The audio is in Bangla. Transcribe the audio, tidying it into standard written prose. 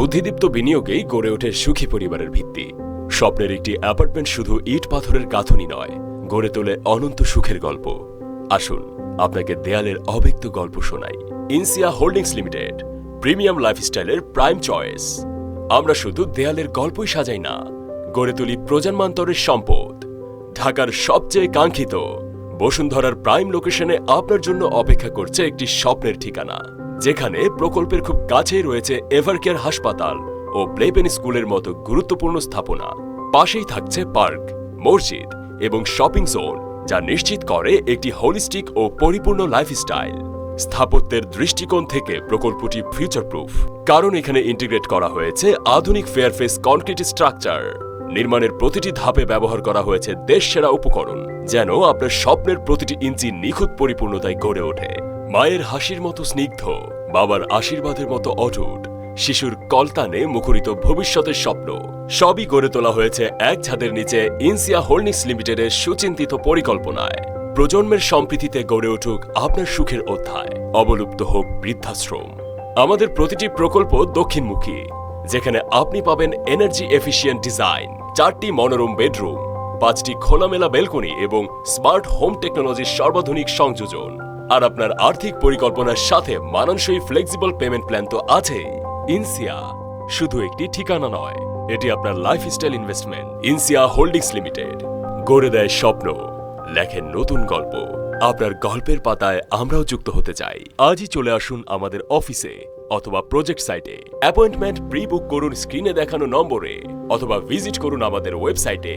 বুদ্ধিদীপ্ত বিনিয়োগেই গড়ে ওঠে সুখী পরিবারের ভিত্তি। স্বপ্নের একটি অ্যাপার্টমেন্ট শুধু ইট পাথরের গাঁথনি নয়, গড়ে তোলে অনন্ত সুখের গল্প। আসুন আপনাকে দেয়ালের অব্যক্ত গল্প শোনাই। ইনসিয়া হোল্ডিংস লিমিটেড, প্রিমিয়াম লাইফস্টাইলের প্রাইম চয়েস। আমরা শুধু দেয়ালের গল্পই সাজাই না, গড়ে তুলি প্রজন্মান্তরের সম্পদ। ঢাকার সবচেয়ে কাঙ্ক্ষিত বসুন্ধরার প্রাইম লোকেশনে আপনার জন্য অপেক্ষা করছে একটি স্বপ্নের ঠিকানা, যেখানে প্রকল্পের খুব কাছেই রয়েছে এভারকেয়ার হাসপাতাল ও প্লেপেন স্কুলের মতো গুরুত্বপূর্ণ স্থাপনা। পাশেই থাকছে পার্ক, মসজিদ এবং শপিং জোন, যা নিশ্চিত করে একটি হোলিস্টিক ও পরিপূর্ণ লাইফস্টাইল। স্থাপত্যের দৃষ্টিকোণ থেকে প্রকল্পটি ফিউচার প্রুফ, কারণ এখানে ইন্টিগ্রেট করা হয়েছে আধুনিক ফেয়ারফেস কনক্রিট স্ট্রাকচার। নির্মাণের প্রতিটি ধাপে ব্যবহার করা হয়েছে দেশসেরা উপকরণ, যেন আপনার স্বপ্নের প্রতিটি ইঞ্চি নিখুঁত পরিপূর্ণতায় গড়ে ওঠে। মায়ের হাসির মতো স্নিগ্ধ, বাবার আশীর্বাদের মতো অটুট, শিশুর কলতানে মুখরিত ভবিষ্যতের স্বপ্ন, সবই গড়ে তোলা হয়েছে এক ছাদের নিচে ইনসিয়া হোল্ডিংস লিমিটেডের সুচিন্তিত পরিকল্পনায়। প্রজন্মের সম্প্রীতিতে গড়ে উঠুক আপনার সুখের অধ্যায়, অবলুপ্ত হোক বৃদ্ধাশ্রম। আমাদের প্রতিটি প্রকল্প দক্ষিণমুখী, যেখানে আপনি পাবেন এনার্জি এফিশিয়েন্ট ডিজাইন, 4টি মনোরম বেডরুম, 5টি খোলামেলা বেলকনি এবং স্মার্ট হোম টেকনোলজির সর্বাধুনিক সংযোজন। আর আপনার আর্থিক পরিকল্পনার সাথে মানানসই ফ্লেক্সিবল পেমেন্ট প্ল্যান তো আছেই। ইনসিয়া শুধু একটি ঠিকানা নয়, এটি আপনার lifestyle investment. Insia holdings limited, গড়ে দেয় স্বপ্ন, লেখেন নতুন গল্প। আপনার গল্পের পাতায় আমরাও যুক্ত হতে চাই। আজই চলে আসুন আমাদের অফিসে অথবা প্রজেক্ট সাইটে। অ্যাপয়েন্টমেন্ট প্রি বুক করুন স্ক্রিনে দেখানো নম্বরে, অথবা ভিজিট করুন আমাদের ওয়েবসাইটে।